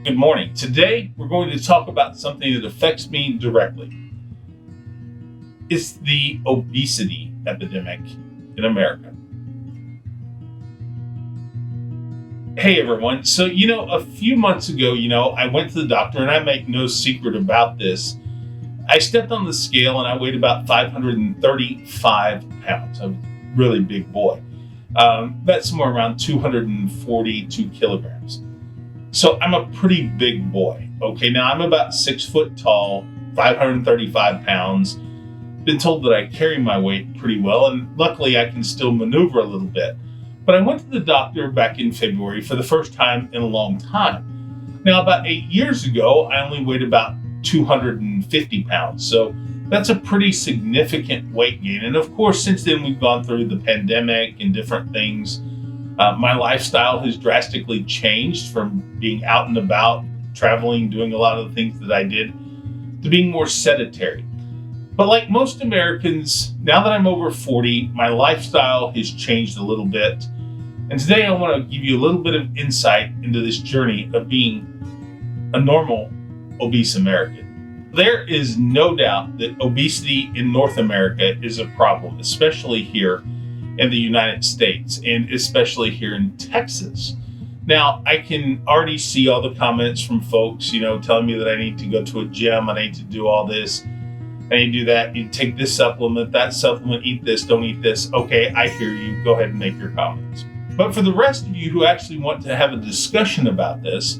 Good morning. Today, we're going to talk about something that affects me directly. It's the obesity epidemic in America. Hey everyone. So, a few months ago, I went to the doctor, and I make no secret about this. I stepped on the scale and I weighed about 535 pounds. I'm a really big boy. That's somewhere around 242 kilograms. So I'm a pretty big boy. Okay, now I'm about 6 foot tall, 535 pounds. Been told that I carry my weight pretty well, and luckily I can still maneuver a little bit. But I went to the doctor back in February for the first time in a long time. Now, about 8 years ago, I only weighed about 250 pounds. So that's a pretty significant weight gain. And of course, since then, we've gone through the pandemic and different things. My lifestyle has drastically changed from being out and about, traveling, doing a lot of the things that I did, to being more sedentary. But like most Americans, now that I'm over 40, my lifestyle has changed a little bit. And today I want to give you a little bit of insight into this journey of being a normal obese American. There is no doubt that obesity in North America is a problem, especially here in the United States, and especially here in Texas. Now, I can already see all the comments from folks, telling me that I need to go to a gym, I need to do all this, I need to do that, you take this supplement, that supplement, eat this, don't eat this. Okay, I hear you. Go ahead and make your comments. But for the rest of you who actually want to have a discussion about this,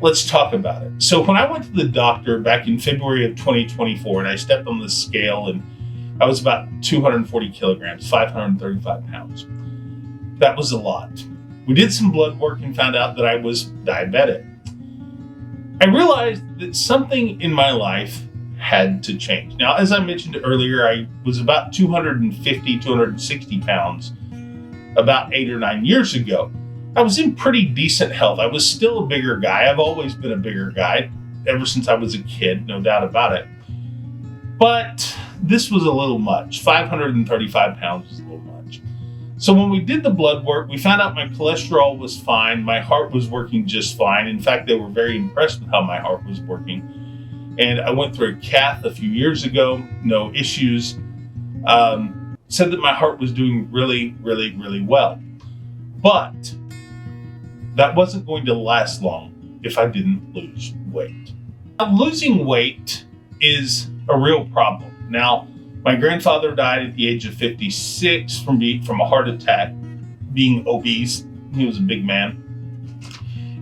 let's talk about it. So when I went to the doctor back in February of 2024, and I stepped on the scale, and I was about 240 kilograms, 535 pounds. That was a lot. We did some blood work and found out that I was diabetic. I realized that something in my life had to change. Now, as I mentioned earlier, I was about 250, 260 pounds about 8 or 9 years ago. I was in pretty decent health. I was still a bigger guy. I've always been a bigger guy ever since I was a kid, no doubt about it. But this was a little much. 535 pounds was a little much. So when we did the blood work, we found out my cholesterol was fine. My heart was working just fine. In fact, they were very impressed with how my heart was working. And I went through a cath a few years ago, no issues. Said that my heart was doing really, really, really well. But that wasn't going to last long if I didn't lose weight. Now, losing weight is a real problem. Now, my grandfather died at the age of 56 from a heart attack, being obese. He was a big man.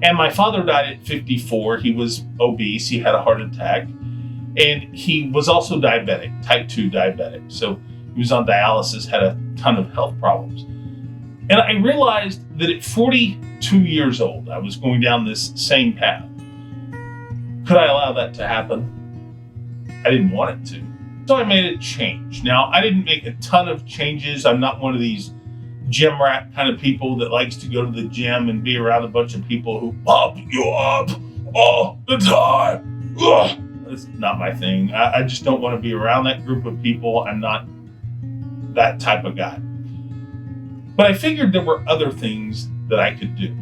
And my father died at 54. He was obese. He had a heart attack. And he was also diabetic, type 2 diabetic. So he was on dialysis, had a ton of health problems. And I realized that at 42 years old, I was going down this same path. Could I allow that to happen? I didn't want it to. So I made a change. Now, I didn't make a ton of changes. I'm not one of these gym rat kind of people that likes to go to the gym and be around a bunch of people who pump you up all the time. Ugh. That's not my thing. I just don't want to be around that group of people. I'm not that type of guy. But I figured there were other things that I could do.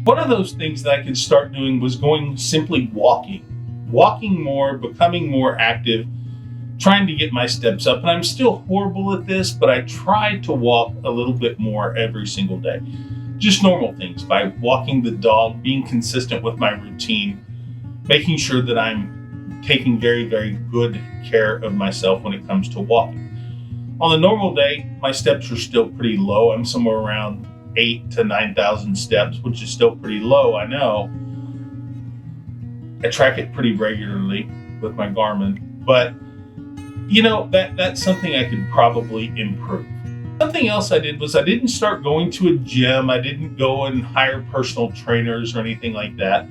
One of those things that I could start doing was simply walking more, becoming more active, trying to get my steps up. And I'm still horrible at this, but I try to walk a little bit more every single day. Just normal things, by walking the dog, being consistent with my routine, making sure that I'm taking very, very good care of myself when it comes to walking. On a normal day, my steps are still pretty low. I'm somewhere around 8,000 to 9,000 steps, which is still pretty low, I know. I track it pretty regularly with my Garmin, but that's something I could probably improve. Something else I did was I didn't start going to a gym. I didn't go and hire personal trainers or anything like that.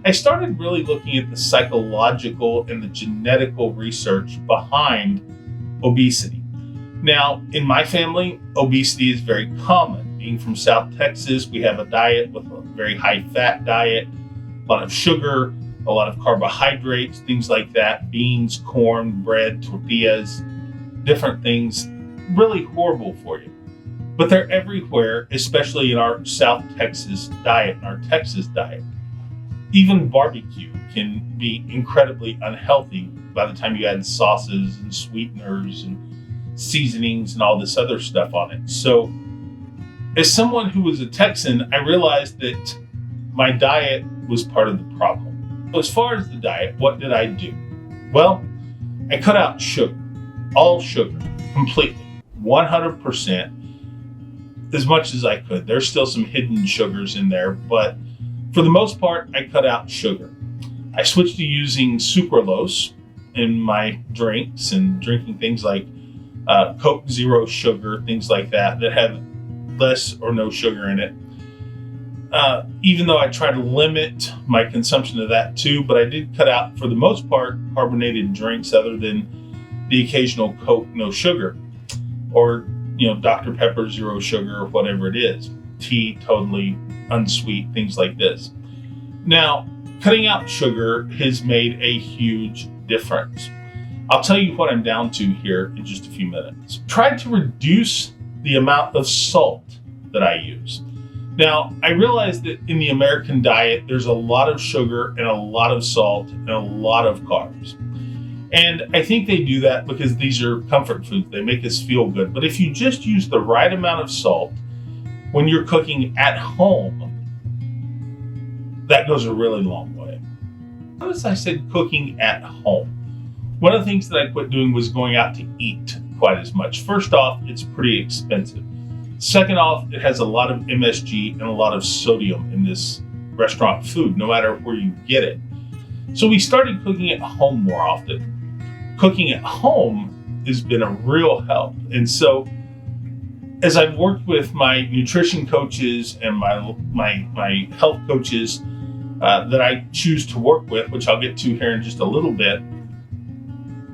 I started really looking at the psychological and the genetical research behind obesity. Now, in my family, obesity is very common. Being from South Texas, we have a diet with a very high fat diet, a lot of sugar, a lot of carbohydrates, things like that, beans, corn, bread, tortillas, different things, really horrible for you. But they're everywhere, especially in our South Texas diet, in our Texas diet. Even barbecue can be incredibly unhealthy by the time you add sauces and sweeteners and seasonings and all this other stuff on it. So, as someone who was a Texan, I realized that my diet was part of the problem. As far as the diet, what did I do? Well, I cut out sugar, all sugar, completely, 100%, as much as I could. There's still some hidden sugars in there, but for the most part, I cut out sugar. I switched to using sucralose in my drinks and drinking things like Coke Zero Sugar, things like that have less or no sugar in it. Even though I try to limit my consumption of that too, but I did cut out, for the most part, carbonated drinks other than the occasional Coke no sugar, or Dr. Pepper Zero Sugar, or whatever it is. Tea totally unsweet, things like this. Now, cutting out sugar has made a huge difference. I'll tell you what I'm down to here in just a few minutes. Tried to reduce the amount of salt that I use. Now, I realize that in the American diet, there's a lot of sugar and a lot of salt and a lot of carbs. And I think they do that because these are comfort foods. They make us feel good. But if you just use the right amount of salt when you're cooking at home, that goes a really long way. Notice I said cooking at home. One of the things that I quit doing was going out to eat quite as much. First off, it's pretty expensive. Second off, it has a lot of MSG and a lot of sodium in this restaurant food, no matter where you get it. So we started cooking at home more often. Cooking at home has been a real help. And so as I've worked with my nutrition coaches and my health coaches that I choose to work with, which I'll get to here in just a little bit,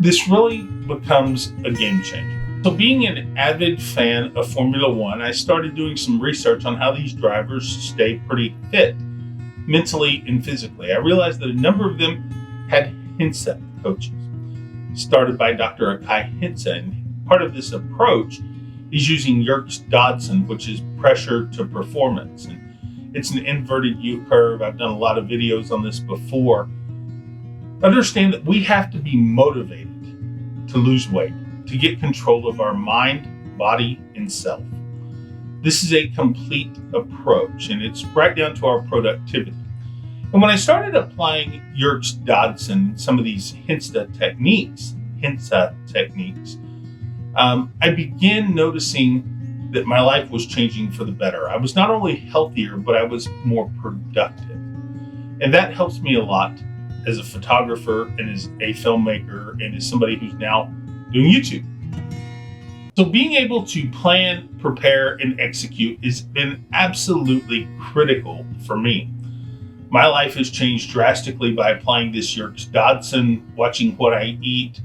this really becomes a game changer. So being an avid fan of Formula One, I started doing some research on how these drivers stay pretty fit, mentally and physically. I realized that a number of them had HINSA coaches, started by Dr. Akai Hinsa. And part of this approach is using Yerkes-Dodson, which is pressure to performance. And it's an inverted U curve. I've done a lot of videos on this before. Understand that we have to be motivated to lose weight, to get control of our mind, body, and self. This is a complete approach, and it's right down to our productivity. And when I started applying Yerkes-Dodson, some of these HINSA techniques, I began noticing that my life was changing for the better. I was not only healthier, but I was more productive. And that helps me a lot as a photographer and as a filmmaker and as somebody who's now doing YouTube. So being able to plan, prepare, and execute has been absolutely critical for me. My life has changed drastically by applying this Yerkes-Dodson, watching what I eat,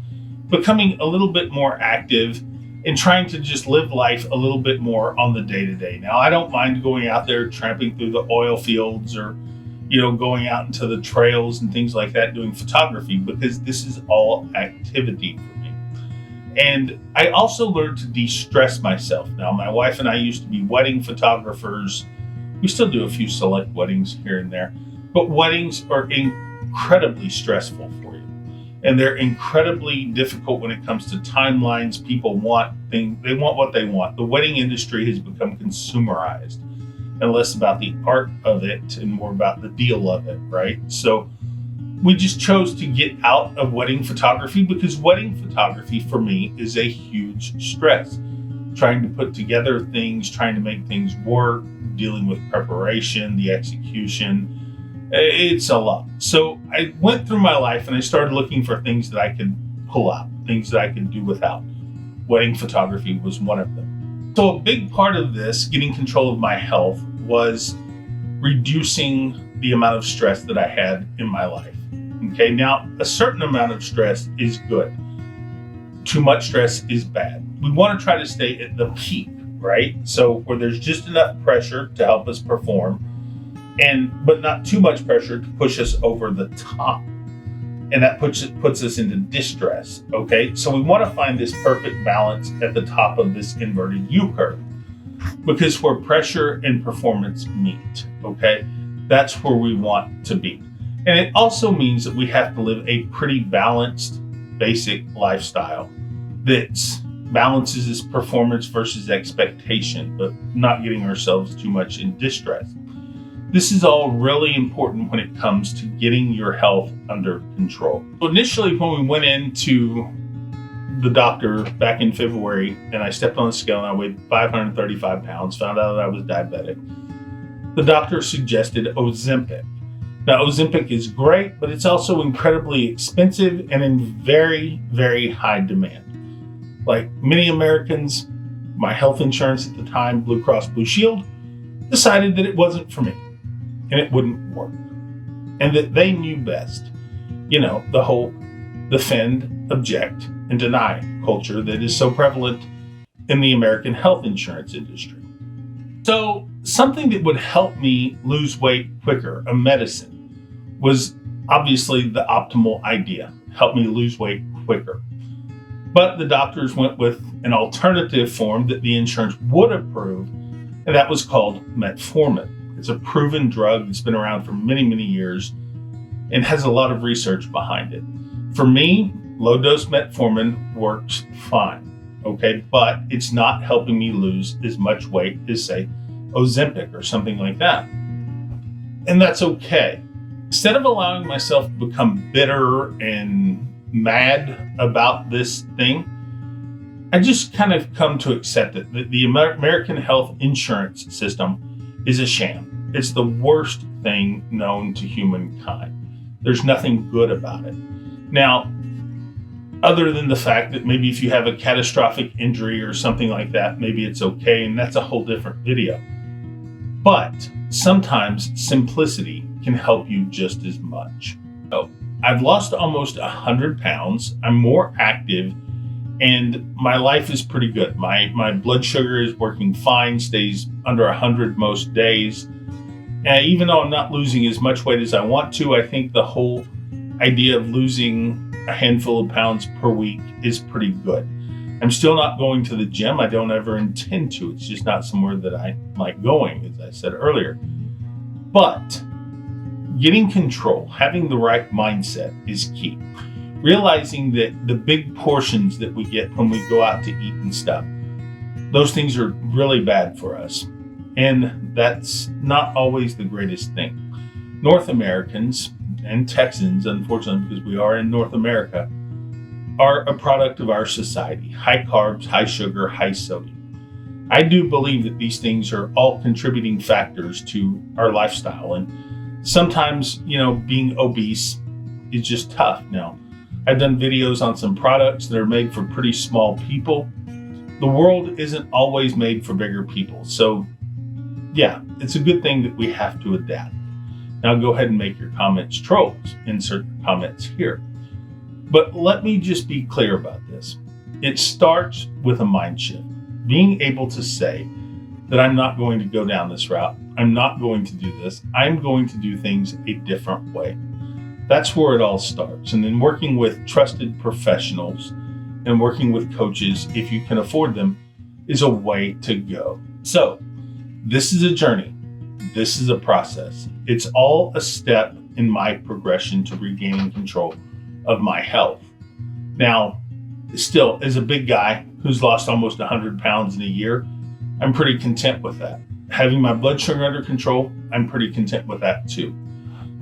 becoming a little bit more active, and trying to just live life a little bit more on the day-to-day. Now, I don't mind going out there tramping through the oil fields or, going out into the trails and things like that, doing photography, because this is all activity for me. And I also learned to de-stress myself. Now, my wife and I used to be wedding photographers. We still do a few select weddings here and there, but weddings are incredibly stressful for you. And they're incredibly difficult when it comes to timelines. People want things, they want what they want. The wedding industry has become consumerized and less about the art of it and more about the deal of it, right? So we just chose to get out of wedding photography because wedding photography for me is a huge stress. Trying to put together things, trying to make things work, dealing with preparation, the execution. It's a lot. So I went through my life and I started looking for things that I could pull out, things that I could do without. Wedding photography was one of them. So a big part of this, getting control of my health, was reducing the amount of stress that I had in my life. Okay, now a certain amount of stress is good. Too much stress is bad. We want to try to stay at the peak, right? So where there's just enough pressure to help us perform, but not too much pressure to push us over the top. And that puts us into distress, okay? So we want to find this perfect balance at the top of this inverted U curve, because where pressure and performance meet, okay? That's where we want to be. And it also means that we have to live a pretty balanced, basic lifestyle that balances this performance versus expectation, but not getting ourselves too much in distress. This is all really important when it comes to getting your health under control. So initially, when we went into the doctor back in February and I stepped on the scale and I weighed 535 pounds, found out that I was diabetic, the doctor suggested Ozempic. Now, Ozempic is great, but it's also incredibly expensive and in very, very high demand. Like many Americans, my health insurance at the time, Blue Cross Blue Shield, decided that it wasn't for me and it wouldn't work. And that they knew best. You know, the whole defend, object, and deny culture that is so prevalent in the American health insurance industry. So something that would help me lose weight quicker, a medicine, was obviously the optimal idea, help me lose weight quicker. But the doctors went with an alternative form that the insurance would approve, and that was called metformin. It's a proven drug that's been around for many, many years and has a lot of research behind it. For me, low-dose metformin works fine, okay? But it's not helping me lose as much weight as, say, Ozempic or something like that. And that's okay. Instead of allowing myself to become bitter and mad about this thing, I just kind of come to accept it, that the American health insurance system is a sham. It's the worst thing known to humankind. There's nothing good about it. Now, other than the fact that maybe if you have a catastrophic injury or something like that, maybe it's okay, and that's a whole different video. But sometimes simplicity can help you just as much. So I've lost almost 100 pounds. I'm more active, and my life is pretty good. My blood sugar is working fine, stays under 100 most days. And even though I'm not losing as much weight as I want to, I think the whole idea of losing a handful of pounds per week is pretty good. I'm still not going to the gym. I don't ever intend to. It's just not somewhere that I like going, as I said earlier. But getting control, having the right mindset is key. Realizing that the big portions that we get when we go out to eat and stuff, those things are really bad for us. And that's not always the greatest thing. North Americans and Texans, unfortunately, because we are in North America, are a product of our society. High carbs, high sugar, high sodium. I do believe that these things are all contributing factors to our lifestyle. And sometimes, being obese is just tough. Now, I've done videos on some products that are made for pretty small people. The world isn't always made for bigger people. So, yeah, it's a good thing that we have to adapt. Now go ahead and make your comments trolls. Insert your comments here. But let me just be clear about this. It starts with a mind shift. Being able to say that I'm not going to go down this route. I'm not going to do this. I'm going to do things a different way. That's where it all starts. And then working with trusted professionals and working with coaches, if you can afford them, is a way to go. So this is a journey. This is a process. It's all a step in my progression to regaining control of my health. Now, still, as a big guy who's lost almost 100 pounds in a year, I'm pretty content with that. Having my blood sugar under control, I'm pretty content with that too.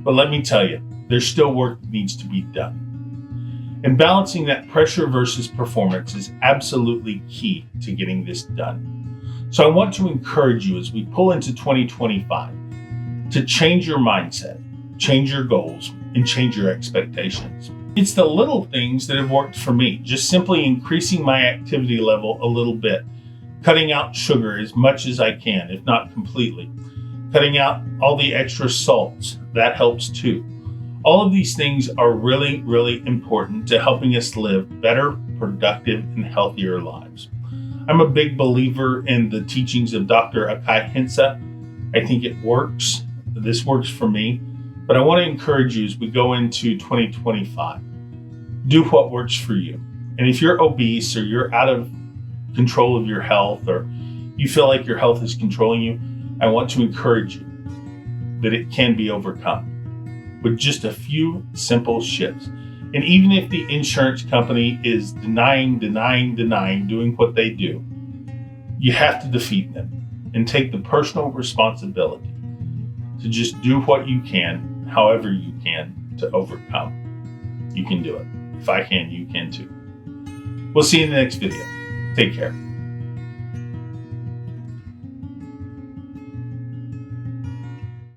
But let me tell you, there's still work that needs to be done. And balancing that pressure versus performance is absolutely key to getting this done. So I want to encourage you as we pull into 2025 to change your mindset, change your goals, and change your expectations. It's the little things that have worked for me, just simply increasing my activity level a little bit, cutting out sugar as much as I can, if not completely, cutting out all the extra salts, that helps too. All of these things are really, really important to helping us live better, productive, and healthier lives. I'm a big believer in the teachings of Dr. Akai Hensa. I think it works. This works for me. But I want to encourage you as we go into 2025, do what works for you. And if you're obese or you're out of control of your health or you feel like your health is controlling you, I want to encourage you that it can be overcome. with just a few simple shifts. And even if the insurance company is denying, doing what they do, you have to defeat them and take the personal responsibility to just do what you can, however you can, to overcome. You can do it. If I can, you can too. We'll see you in the next video. Take care.